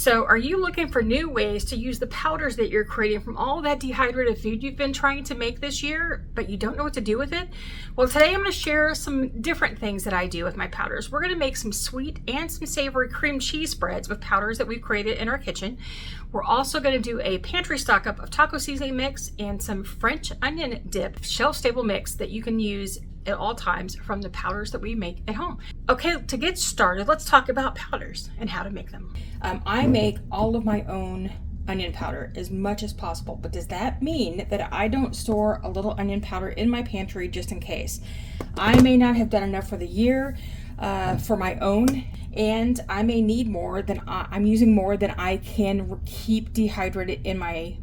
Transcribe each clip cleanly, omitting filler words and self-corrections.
So are you looking for new ways to use the powders that you're creating from all that dehydrated food you've been trying to make this year, but you don't know what to do with it? Well, today I'm going to share some different things that I do with my powders. We're going to make some sweet and some savory cream cheese spreads with powders that we've created in our kitchen. We're also going to do a pantry stock up of taco seasoning mix and some French onion dip shelf-stable mix that you can use at all times from the powders that we make at home. Okay, to get started, let's talk about powders and how to make them. I make all of my own onion powder as much as possible, but does that mean that I don't store a little onion powder in my pantry just in case? I may not have done enough for the year for my own, and I may need more than I'm using more than I can keep dehydrated in my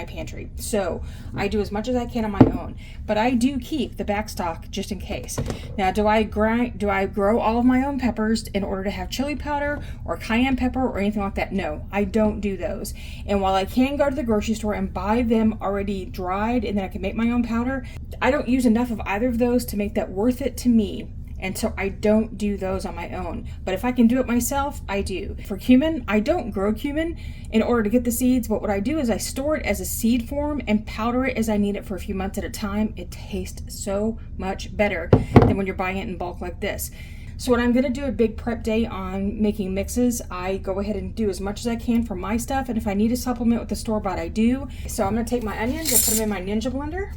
pantry. So I do as much as I can on my own, but I do keep the back stock just in case. Now, do I grow all of my own peppers in order to have chili powder or cayenne pepper or anything like that? No, I don't do those. And while I can go to the grocery store and buy them already dried and then I can make my own powder, I don't use enough of either of those to make that worth it to me. And so I don't do those on my own. But if I can do it myself, I do. For cumin, I don't grow cumin in order to get the seeds, but what I do is I store it as a seed form and powder it as I need it for a few months at a time. It tastes so much better than when you're buying it in bulk like this. So when I'm gonna do a big prep day on making mixes, I go ahead and do as much as I can for my stuff, and if I need to supplement with the store-bought, I do. So I'm gonna take my onions and put them in my Ninja blender.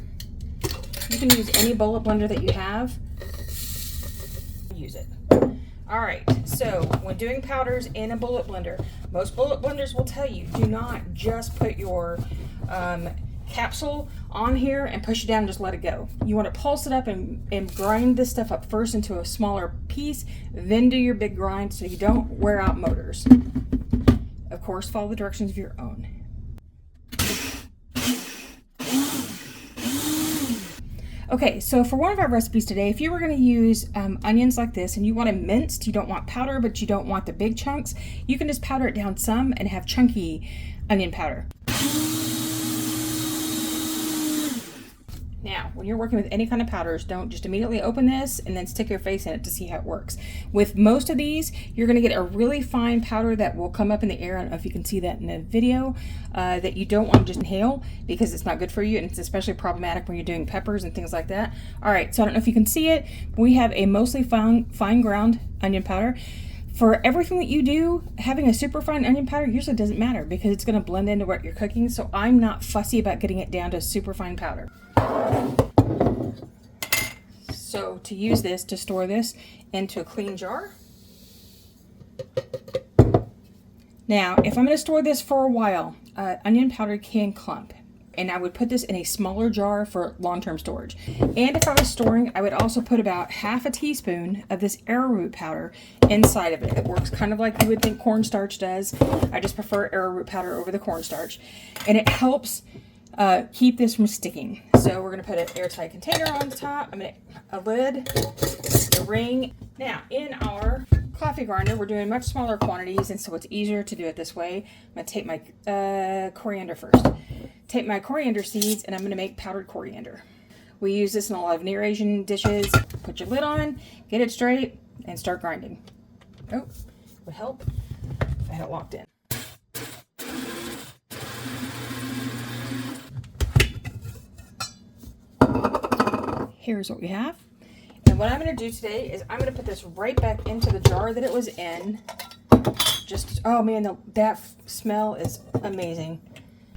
You can use any bullet blender that you have. Use it. All right, so when doing powders in a bullet blender, most bullet blenders will tell you do not just put your capsule on here and push it down and just let it go. You want to pulse it up and grind this stuff up first into a smaller piece, then do your big grind so you don't wear out motors. Of course, follow the directions of your own. Okay, so for one of our recipes today, if you were going to use onions like this and you want them minced, you don't want powder, but you don't want the big chunks, you can just powder it down some and have chunky onion powder. Now, when you're working with any kind of powders, don't just immediately open this and then stick your face in it to see how it works. With most of these, you're going to get a really fine powder that will come up in the air. I don't know if you can see that in the video, that you don't want to just inhale because it's not good for you, and it's especially problematic when you're doing peppers and things like that. All right, so I don't know if you can see it. We have a mostly fine ground onion powder. For everything that you do, having a super fine onion powder usually doesn't matter because it's going to blend into what you're cooking, so I'm not fussy about getting it down to super fine powder. So to use this, to store this into a clean jar. Now, if I'm going to store this for a while, onion powder can clump. And I would put this in a smaller jar for long-term storage. And if I was storing, I would also put about half a teaspoon of this arrowroot powder inside of it. It works kind of like you would think cornstarch does. I just prefer arrowroot powder over the cornstarch. And it helps keep this from sticking. So we're going to put an airtight container on the top, a lid, a ring. Now, in our coffee grinder, we're doing much smaller quantities, and so it's easier to do it this way. I'm going to take my coriander first. Take my coriander seeds, and I'm going to make powdered coriander. We use this in a lot of near Asian dishes. Put your lid on, get it straight, and start grinding. Oh, would help if I had it locked in. Here's what we have. And what I'm going to do today is I'm going to put this right back into the jar that it was in. Just, oh man, that smell is amazing.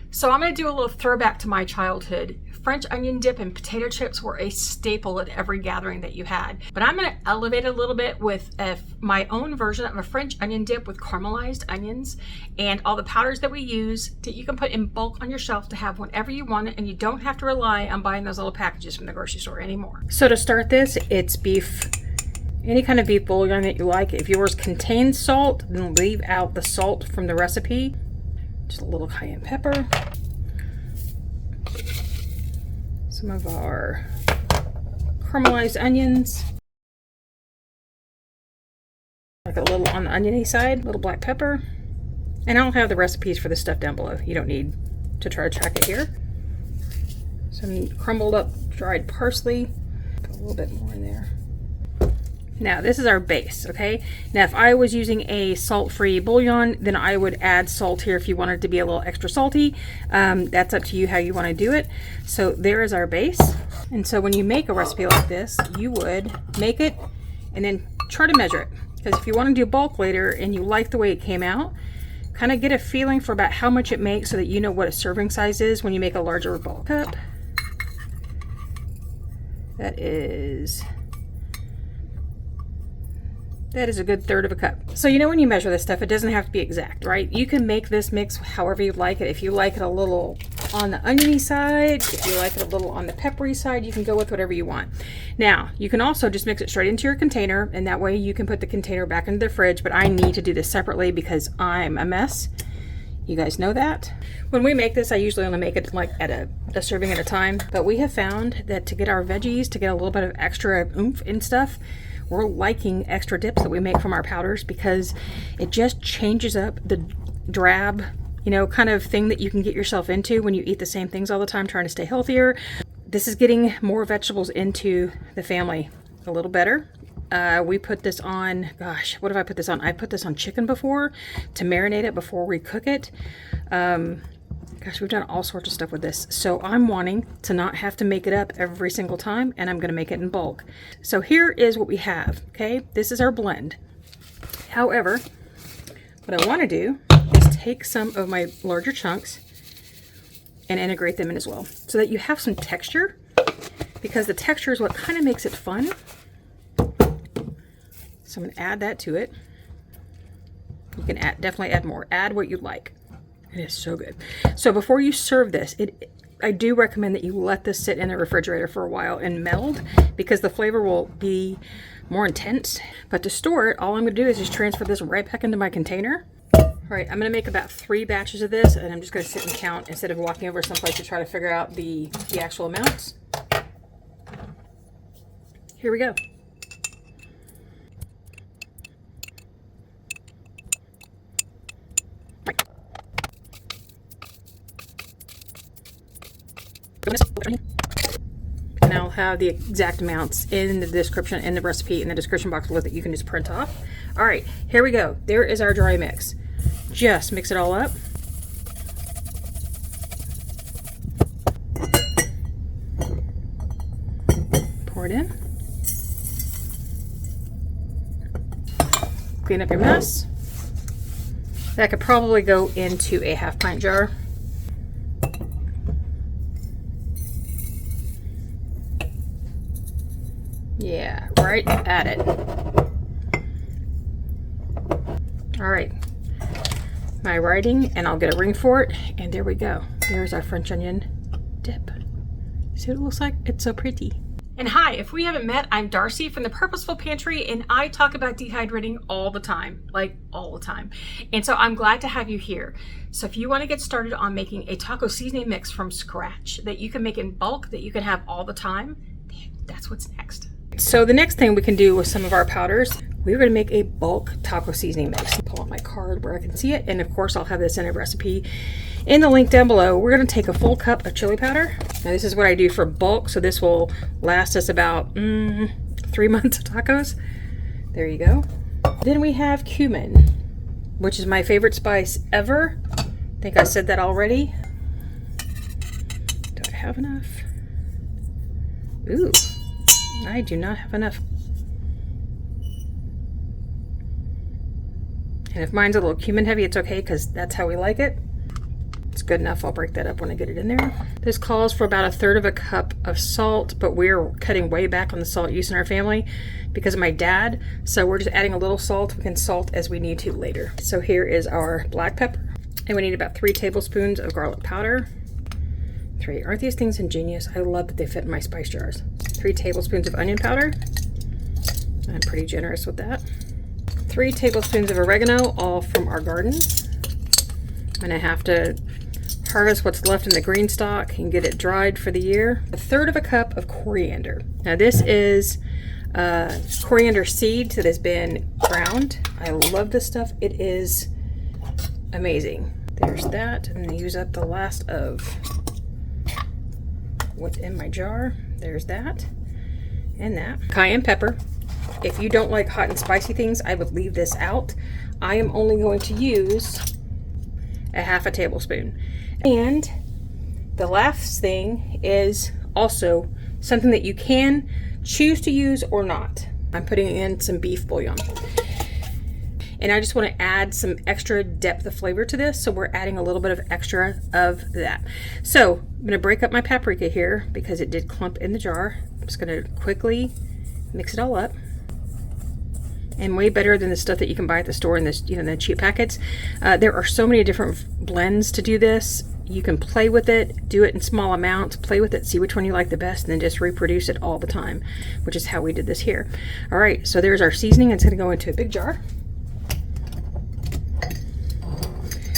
So I'm going to do a little throwback to my childhood. French onion dip and potato chips were a staple at every gathering that you had. But I'm going to elevate it a little bit with my own version of a French onion dip with caramelized onions and all the powders that we use that you can put in bulk on your shelf to have whenever you want it, and you don't have to rely on buying those little packages from the grocery store anymore. So to start this, it's beef, any kind of beef bouillon that you like. If yours contains salt, then leave out the salt from the recipe. Just a little cayenne pepper. Some of our caramelized onions. Like a little on the oniony side, a little black pepper. And I'll have the recipes for this stuff down below. You don't need to try to track it here. Some crumbled up dried parsley. Put a little bit more in there. Now this is our base, okay? Now if I was using a salt-free bouillon, then I would add salt here if you wanted it to be a little extra salty. That's up to you how you want to do it. So there is our base. And so when you make a recipe like this, you would make it and then try to measure it. Because if you want to do bulk later and you like the way it came out, kind of get a feeling for about how much it makes so that you know what a serving size is when you make a larger bulk cup. That is a good third of a cup. So you know when you measure this stuff, it doesn't have to be exact, right? You can make this mix however you like it. If you like it a little on the oniony side, if you like it a little on the peppery side, you can go with whatever you want. Now, you can also just mix it straight into your container, and that way you can put the container back into the fridge, but I need to do this separately because I'm a mess. You guys know that. When we make this, I usually only make it like at a serving at a time, but we have found that to get our veggies, to get a little bit of extra oomph and stuff, we're liking extra dips that we make from our powders because it just changes up the drab, you know, kind of thing that you can get yourself into when you eat the same things all the time trying to stay healthier. This is getting more vegetables into the family a little better. We put this on, gosh, what have I put this on? I put this on chicken before to marinate it before we cook it. Gosh, we've done all sorts of stuff with this. So I'm wanting to not have to make it up every single time, and I'm going to make it in bulk. So here is what we have, okay? This is our blend. However, what I want to do is take some of my larger chunks and integrate them in as well so that you have some texture, because the texture is what kind of makes it fun. So I'm going to add that to it. You can definitely add more. Add what you'd like. It is so good. So before you serve this, I do recommend that you let this sit in the refrigerator for a while and meld, because the flavor will be more intense. But to store it, all I'm going to do is just transfer this right back into my container. All right, I'm going to make about 3 batches of this, and I'm just going to sit and count instead of walking over someplace to try to figure out the actual amounts. Here we go. And I'll have the exact amounts in the description, in the recipe, in the description box below that you can just print off. All right, here we go. There is our dry mix. Just mix it all up. Pour it in. Clean up your mess. That could probably go into a 1/2 pint jar. Yeah, right at it. All right, my writing, and I'll get a ring for it, and there we go. There's our French onion dip. See what it looks like? It's so pretty. And hi, if we haven't met, I'm Darcy from the Purposeful Pantry, and I talk about dehydrating all the time, like all the time. And so I'm glad to have you here. So if you want to get started on making a taco seasoning mix from scratch that you can make in bulk, that you can have all the time, that's what's next. So the next thing we can do with some of our powders, we're going to make a bulk taco seasoning mix. Pull out my card where I can see it, and of course I'll have this in a recipe in the link down below. We're going to take a full cup of chili powder. Now this is what I do for bulk, so this will last us about 3 months of tacos. There you go. Then we have cumin, which is my favorite spice ever. I think I said that already. Do I have enough? Ooh. I do not have enough. And if mine's a little cumin heavy, it's okay, because that's how we like it. It's good enough. I'll break that up when I get it in there. This calls for about 1/3 of a cup of salt, but we're cutting way back on the salt use in our family because of my dad. So we're just adding a little salt. We can salt as we need to later. So here is our black pepper. And we need about 3 tablespoons of garlic powder. 3. Aren't these things ingenious? I love that they fit in my spice jars. 3 tablespoons of onion powder. I'm pretty generous with that. 3 tablespoons of oregano, all from our garden. I'm gonna have to harvest what's left in the green stalk and get it dried for the year. 1/3 of a cup of coriander. Now this is coriander seed that has been ground. I love this stuff. It is amazing. There's that. I'm gonna use up the last of what's in my jar. There's that and that. Cayenne pepper. If you don't like hot and spicy things, I would leave this out. I am only going to use a half a tablespoon. And the last thing is also something that you can choose to use or not. I'm putting in some beef bouillon. And I just want to add some extra depth of flavor to this, so we're adding a little bit of extra of that. So I'm going to break up my paprika here because it did clump in the jar. I'm just going to quickly mix it all up. And way better than the stuff that you can buy at the store in this, the cheap packets. There are so many different blends to do this. You can play with it, do it in small amounts, play with it, see which one you like the best, and then just reproduce it all the time, which is how we did this here. All right, so there's our seasoning. It's going to go into a big jar.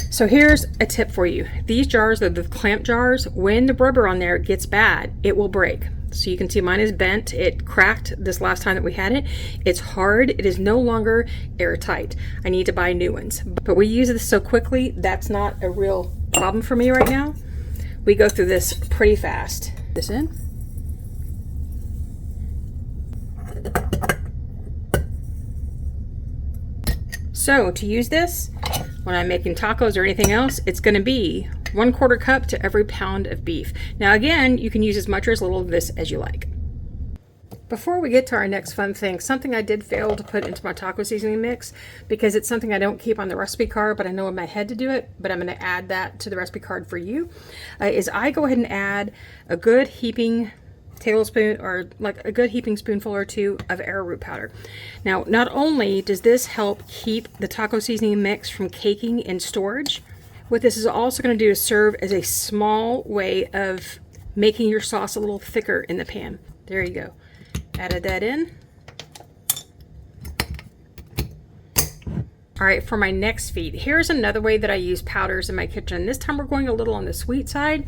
So here's a tip for you. These jars are the clamp jars. When the rubber on there gets bad, it will break. So you can see mine is bent. It cracked this last time that we had it. It's hard. It is no longer airtight. I need to buy new ones. But we use this so quickly, that's not a real problem for me right now. We go through this pretty fast. This in. So to use this, when I'm making tacos or anything else, it's going to be 1/4 cup to every pound of beef. Now again, you can use as much or as little of this as you like. Before we get to our next fun thing, something I did fail to put into my taco seasoning mix, because it's something I don't keep on the recipe card, but I know in my head to do it, but I'm going to add that to the recipe card for you, is I go ahead and add a good heaping tablespoon, or like a good heaping spoonful or two of arrowroot powder. Now, not only does this help keep the taco seasoning mix from caking in storage, what this is also going to do is serve as a small way of making your sauce a little thicker in the pan. There you go. Added that in. All right, for my next feed, here's another way that I use powders in my kitchen. This time we're going a little on the sweet side.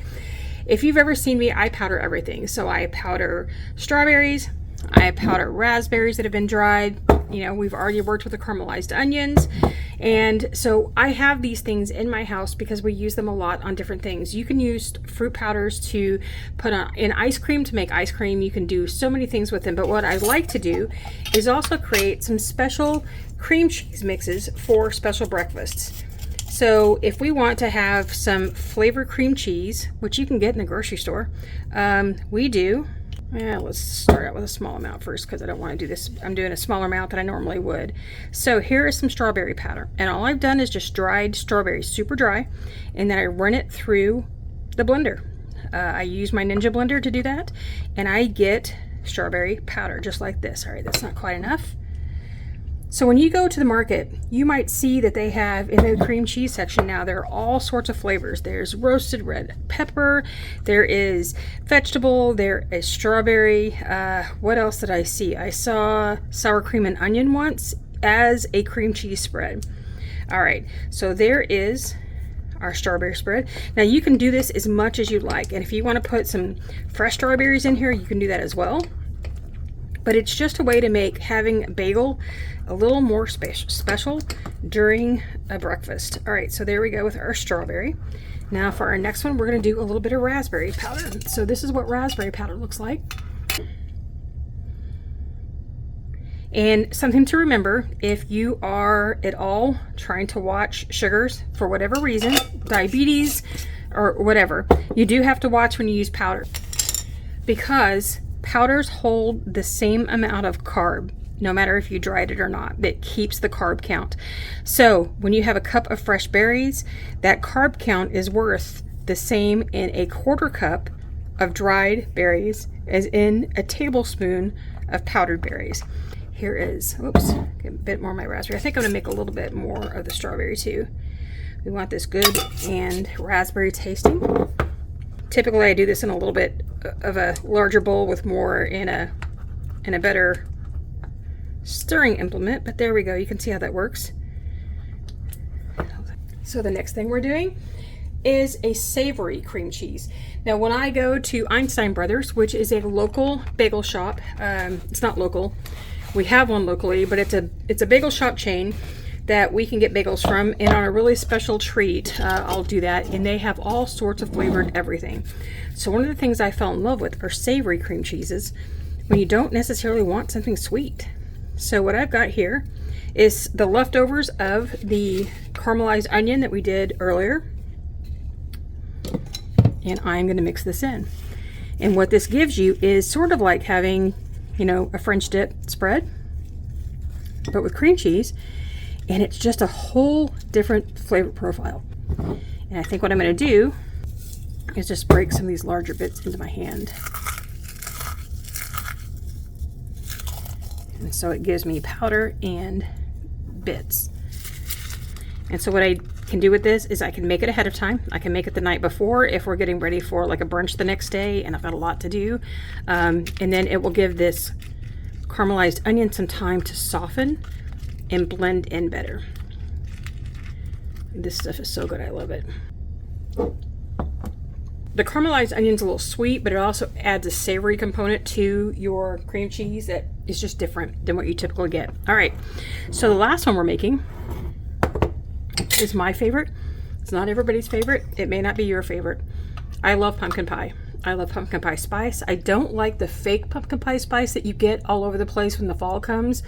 If you've ever seen me, I powder everything. So I powder strawberries, I powder raspberries that have been dried. We've already worked with the caramelized onions. And so I have these things in my house because we use them a lot on different things. You can use fruit powders to put in ice cream to make ice cream. You can do so many things with them. But what I like to do is also create some special cream cheese mixes for special breakfasts. So if we want to have some flavored cream cheese, which you can get in the grocery store, we do. Let's start out with a small amount first because I don't want to do this. I'm doing a smaller amount than I normally would. So here is some strawberry powder. And all I've done is just dried strawberries, super dry. And then I run it through the blender. I use my Ninja blender to do that. And I get strawberry powder just like this. All right, that's not quite enough. So when you go to the market, you might see that they have in the cream cheese section now, there are all sorts of flavors. There's roasted red pepper, there is vegetable, there is strawberry. What else did I see? I saw sour cream and onion once as a cream cheese spread. All right, so there is our strawberry spread. Now you can do this as much as you like, and if you want to put some fresh strawberries in here, you can do that as well. But it's just a way to make having a bagel a little more special during a breakfast. All right, so there we go with our strawberry. Now for our next one, we're going to do a little bit of raspberry powder. So this is what raspberry powder looks like. And something to remember, if you are at all trying to watch sugars for whatever reason, diabetes or whatever, you do have to watch when you use powder, because powders hold the same amount of carb, no matter if you dried it or not. That keeps the carb count. So when you have a cup of fresh berries, that carb count is worth the same in a 1/4 cup of dried berries as in a tablespoon of powdered berries. Here is, oops, get a bit more of my raspberry. I think I'm gonna make a little bit more of the strawberry too. We want this good and raspberry tasting. Typically I do this in a little bit of a larger bowl with more in a better stirring implement, but there we go. You can see how that works. So the next thing we're doing is a savory cream cheese. Now when I go to Einstein Brothers, which is a local bagel shop, it's not local, we have one locally, but it's a bagel shop chain that we can get bagels from, and on a really special treat, I'll do that, and they have all sorts of flavored everything. So one of the things I fell in love with are savory cream cheeses when you don't necessarily want something sweet. So what I've got here is the leftovers of the caramelized onion that we did earlier. And I'm going to mix this in. And what this gives you is sort of like having, you know, a French dip spread, but with cream cheese. And it's just a whole different flavor profile. And I think what I'm going to do is just break some of these larger bits into my hand. And so it gives me powder and bits. And so what I can do with this is I can make it ahead of time. I can make it the night before if we're getting ready for like a brunch the next day and I've got a lot to do. And then it will give this caramelized onion some time to soften and blend in better. This stuff is so good, I love it. The caramelized onion's a little sweet, but it also adds a savory component to your cream cheese that is just different than what you typically get. All right, so the last one we're making is my favorite. It's not everybody's favorite. It may not be your favorite. I love pumpkin pie. I love pumpkin pie spice. I don't like the fake pumpkin pie spice that you get all over the place when the fall comes,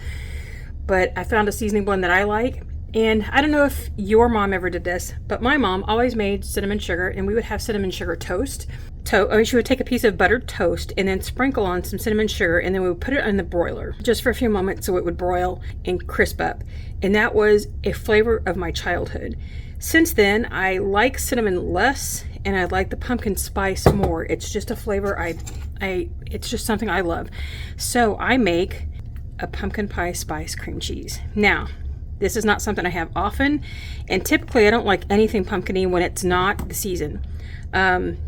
but I found a seasoning blend that I like. And I don't know if your mom ever did this, but my mom always made cinnamon sugar, and we would have cinnamon sugar toast. She would take a piece of buttered toast and then sprinkle on some cinnamon sugar, and then we would put it in the broiler just for a few moments so it would broil and crisp up. And that was a flavor of my childhood. Since then, I like cinnamon less, and I like the pumpkin spice more. It's just a flavor it's just something I love. So I make a pumpkin pie spice cream cheese. Now, this is not something I have often, and typically I don't like anything pumpkin-y when it's not the season,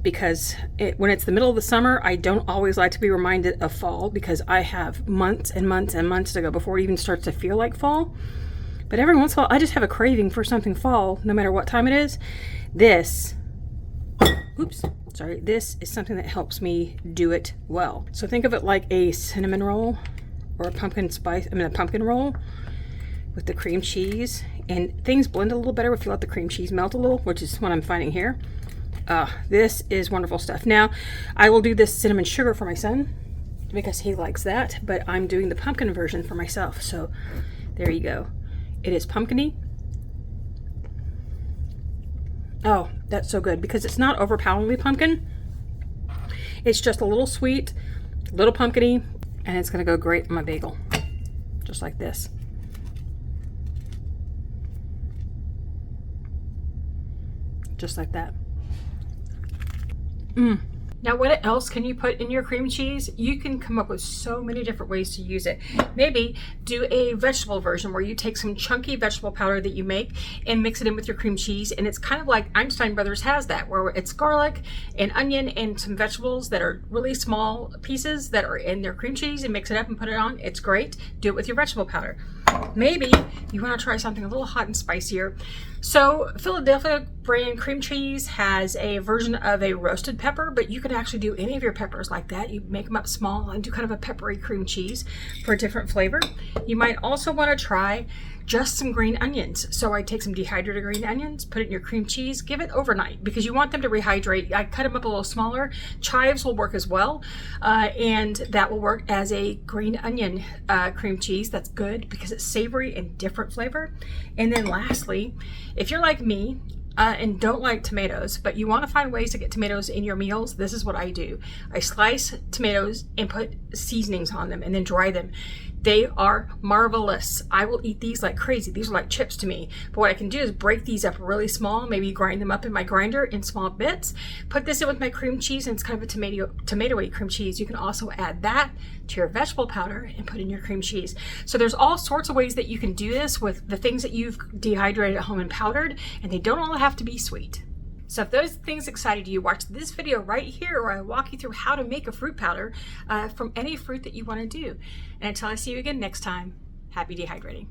because when it's the middle of the summer, I don't always like to be reminded of fall because I have months and months and months to go before it even starts to feel like fall. But every once in a while, I just have a craving for something fall, no matter what time it is. This is something that helps me do it well. So think of it like a cinnamon roll or a pumpkin roll with the cream cheese, and things blend a little better if you let the cream cheese melt a little, which is what I'm finding here. This is wonderful stuff. Now, I will do this cinnamon sugar for my son because he likes that, but I'm doing the pumpkin version for myself. So there you go. It is pumpkin-y. Oh, that's so good because it's not overpoweringly pumpkin. It's just a little sweet, a little pumpkin-y, and it's going to go great on my bagel, just like this. Just like that. Now, what else can you put in your cream cheese? You can come up with so many different ways to use it. Maybe do a vegetable version where you take some chunky vegetable powder that you make and mix it in with your cream cheese. And it's kind of like Einstein Brothers has that, where it's garlic and onion and some vegetables that are really small pieces that are in their cream cheese, and mix it up and put it on. It's great. Do it with your vegetable powder. Maybe you want to try something a little hot and spicier. So Philadelphia brand cream cheese has a version of a roasted pepper, but you can actually do any of your peppers like that. You make them up small and do kind of a peppery cream cheese for a different flavor. You might also want to try just some green onions. So I take some dehydrated green onions, put it in your cream cheese, give it overnight because you want them to rehydrate. I cut them up a little smaller. Chives will work as well, and that will work as a green onion cream cheese. That's good because it's savory and different flavor. And then lastly, if you're like me, and don't like tomatoes, but you want to find ways to get tomatoes in your meals, this is what I do. I slice tomatoes and put seasonings on them and then dry them. They are marvelous. I will eat these like crazy. These are like chips to me. But what I can do is break these up really small, maybe grind them up in my grinder in small bits, put this in with my cream cheese, and it's kind of a tomatoey cream cheese. You can also add that to your vegetable powder and put in your cream cheese. So there's all sorts of ways that you can do this with the things that you've dehydrated at home and powdered, and they don't all have to be sweet. So if those things excited you, watch this video right here where I walk you through how to make a fruit powder from any fruit that you want to do. And until I see you again next time, happy dehydrating.